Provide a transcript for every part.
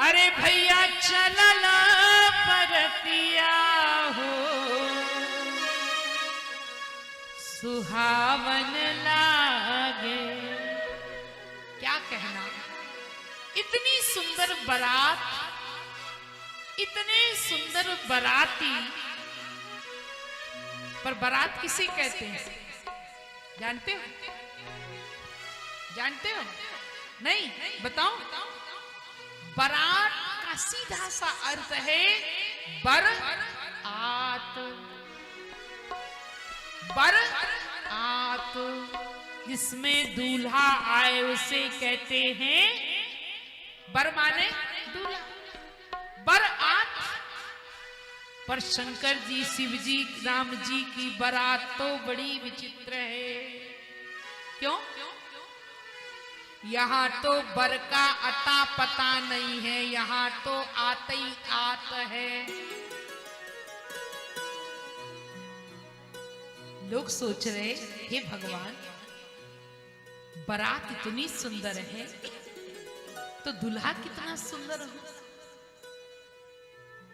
अरे भैया चलला परतिया हो सुहावन लागे। क्या कहना, इतनी सुंदर बारात, इतने सुंदर बाराती। पर बारात किसे कहते हैं जानते हो? जानते हो? नहीं, बताओ। बारात का सीधा सा अर्थ है बरआत। बरआत, जिसमें दूल्हा आए उसे कहते हैं, बर माने दूल्हा, बरआत। पर शंकर जी, शिव जी, राम जी की बारात तो बड़ी विचित्र है। क्यों? यहां तो बर का अता पता नहीं है, यहां तो आते ही आत है। लोग सोच रहे, हे भगवान, बारात इतनी सुंदर है तो दूल्हा कितना सुंदर हो।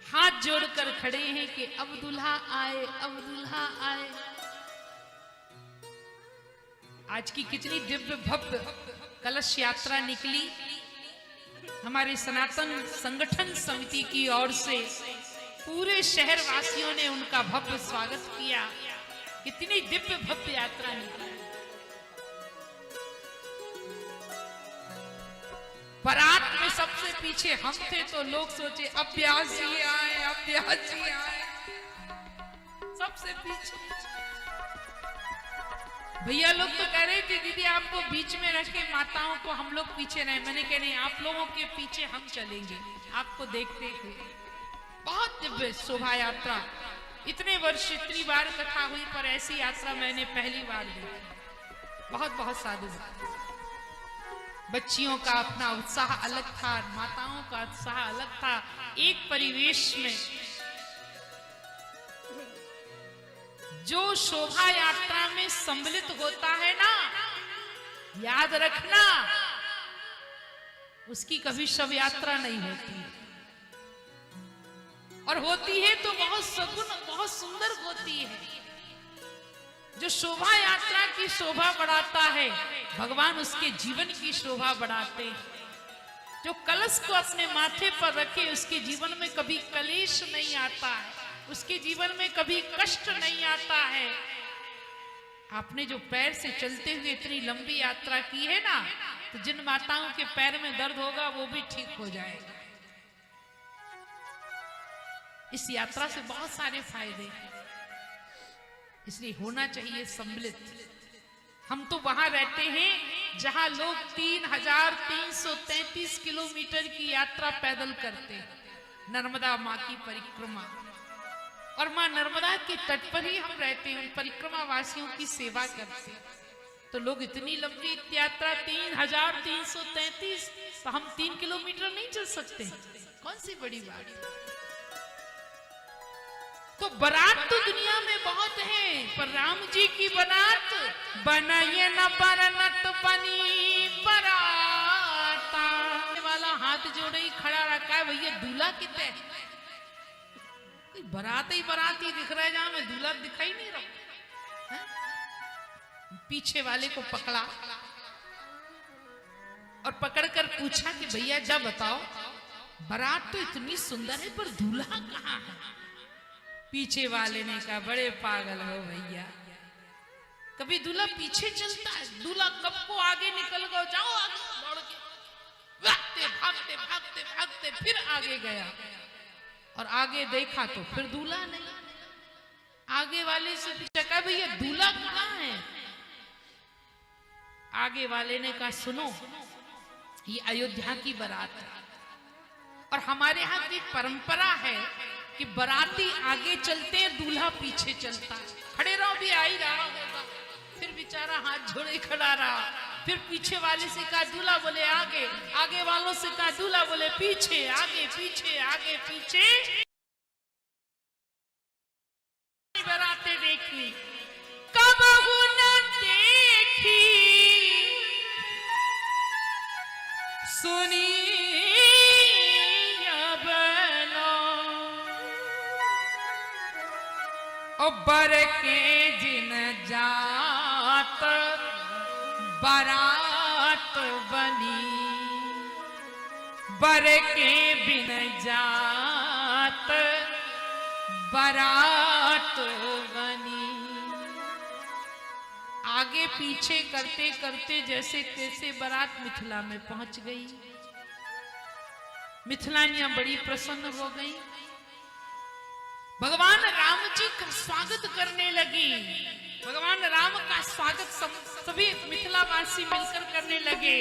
हाथ जोड़कर खड़े हैं कि अब दूल्हा आए, अब दूल्हा आए। आज की कितनी दिव्य भव्य कलश यात्रा निकली हमारे सनातन संगठन समिति की ओर से। पूरे शहर वासियों ने उनका भव्य स्वागत किया। कितनी दिव्य भव्य यात्रा निकली। बारात में सबसे पीछे हम थे तो लोग सोचे अब ब्याह जी आए, अब ब्याह जी आए। सबसे पीछे भैया लोग तो कह रहे थे दीदी आपको बीच में रख के माताओं को हम लोग पीछे रहे। मैंने कह नहीं, आप लोगों के पीछे हम चलेंगे, आपको देखते थे। बहुत दिव्य शोभा यात्रा। इतने वर्ष, इतनी बार कथा हुई, पर ऐसी यात्रा मैंने पहली बार देखी। बहुत बहुत साधुवाद। बच्चियों का अपना उत्साह अलग था, माताओं का उत्साह अलग था। एक परिवेश में जो शोभा यात्रा में सम्मिलित होता है ना, याद रखना, उसकी कभी शव यात्रा नहीं होती। और होती है तो बहुत सगुन, बहुत सुंदर होती है। जो शोभा यात्रा की शोभा बढ़ाता है, भगवान उसके जीवन की शोभा बढ़ाते हैं। जो कलश को अपने माथे पर रखे, उसके जीवन में कभी कलेश नहीं आता है, उसके जीवन में कभी कष्ट नहीं आता है। आपने जो पैर से चलते हुए इतनी लंबी यात्रा की है ना, तो जिन माताओं के पैर में दर्द होगा वो भी ठीक हो जाएगा। इस यात्रा से बहुत सारे फायदे हैं, इसलिए होना चाहिए सम्मिलित। हम तो वहां रहते हैं जहां लोग 3333 किलोमीटर की यात्रा पैदल करते हैं, नर्मदा माँ की परिक्रमा। और माँ नर्मदा के तट पर ही हम रहते हैं, परिक्रमा वासियों की सेवा करते हैं। तो लोग इतनी लंबी यात्रा 3333, तो हम 3 किलोमीटर नहीं चल सकते? कौन सी बड़ी बात है। तो बारात तो दुनिया में बहुत है, पर राम जी की बारात बनाइए न बरनत बनी बराता। वाला हाथ जोड़े ही खड़ा रखा है, भैया दूल्हा कितने? बारात ही बारात ही दिख रहा है, जहां में दूल्हा दिखाई नहीं रहा है? पीछे वाले को पकड़ा और पकड़कर पूछा कि भैया जा बताओ, बारात तो इतनी सुंदर है पर दूल्हा कहाँ है? पीछे वाले ने कहा, बड़े पागल हो भैया, कभी दूल्हा पीछे चलता है? दूल्हा कब को आगे निकल गया, जाओ आगे दौड़ के, भागते भागते भागते भागते फिर आगे गया और आगे देखा तो फिर दूल्हा नहीं। आगे वाले से पूछा, कहा भैया दूल्हा कहाँ है? आगे वाले ने कहा, सुनो, ये अयोध्या की बारात है और हमारे यहाँ की परंपरा है कि बाराती आगे चलते हैं, दूल्हा पीछे चलता है। खड़े रहो, भी आ ही रहा होगा। फिर बेचारा हाथ जोड़े खड़ा रहा। फिर पीछे वाले से कहा दूल्हा, बोले आगे। आगे वालों से कहा दूल्हा, बोले पीछे। आगे पीछे आगे पीछे बारातें देखी, कब न देखी सुनी बर के जिन जात बारात बनी, बर के बिन जात बारात बनी। आगे पीछे करते करते जैसे तैसे बारात मिथिला में पहुंच गई। मिथिलानियां बड़ी प्रसन्न हो गई, भगवान राम जी का स्वागत करने लगी। भगवान राम का स्वागत सभी मिथिलावासी मिलकर करने लगे।